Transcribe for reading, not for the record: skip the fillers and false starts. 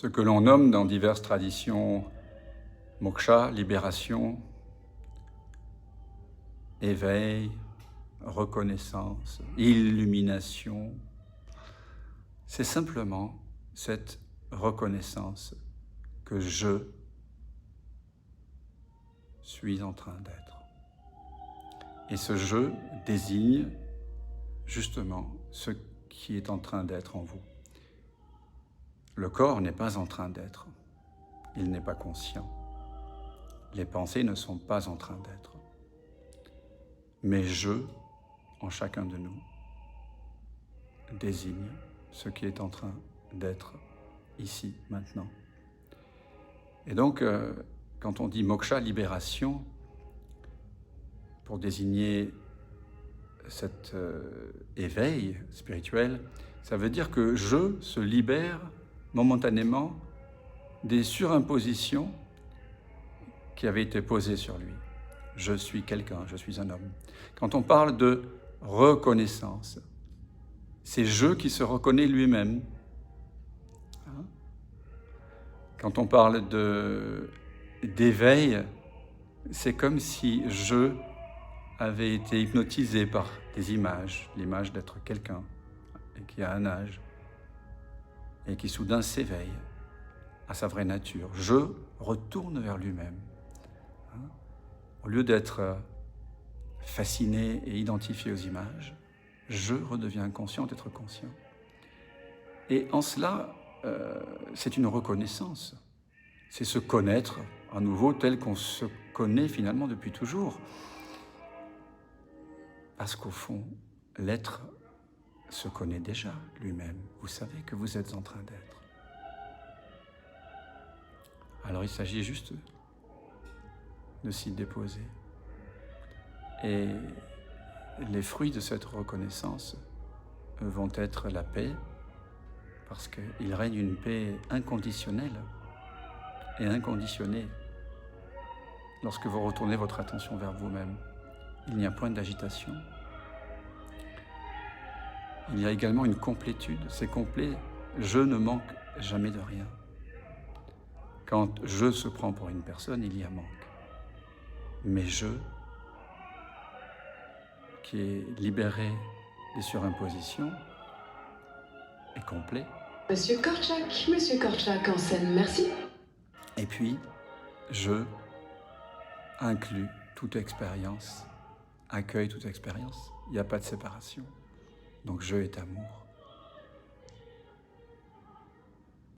ce que l'on nomme dans diverses traditions moksha, libération, éveil, reconnaissance, illumination, c'est simplement cette reconnaissance que je suis en train d'être. Et ce je désigne justement ce qui est en train d'être en vous. Le corps n'est pas en train d'être, il n'est pas conscient. Les pensées ne sont pas en train d'être. Mais je, en chacun de nous, désigne ce qui est en train d'être ici, maintenant. Et donc, quand on dit moksha, libération, pour désigner cet éveil spirituel, ça veut dire que je se libère momentanément des surimpositions qui avaient été posées sur lui. Je suis quelqu'un, je suis un homme. Quand on parle de reconnaissance, c'est je qui se reconnaît lui-même. Quand on parle d'éveil, c'est comme si je avait été hypnotisé par des images, l'image d'être quelqu'un qui a un âge et qui soudain s'éveille à sa vraie nature. Je retourne vers lui-même. Au lieu d'être fasciné et identifié aux images, je redeviens conscient d'être conscient. Et en cela, c'est une reconnaissance. C'est se connaître à nouveau tel qu'on se connaît finalement depuis toujours. Parce qu'au fond, l'être se connaît déjà lui-même. Vous savez que vous êtes en train d'être. Alors il s'agit juste de s'y déposer. Et les fruits de cette reconnaissance vont être la paix, parce qu'il règne une paix inconditionnelle et inconditionnée. Lorsque vous retournez votre attention vers vous-même, il n'y a point d'agitation. Il y a également une complétude, c'est complet, je ne manque jamais de rien. Quand je se prend pour une personne, il y a manque. Mais je, qui est libéré des surimpositions, est complet. Monsieur Korczak en scène, merci. Et puis, je inclut toute expérience, accueille toute expérience. Il n'y a pas de séparation. Donc je est amour.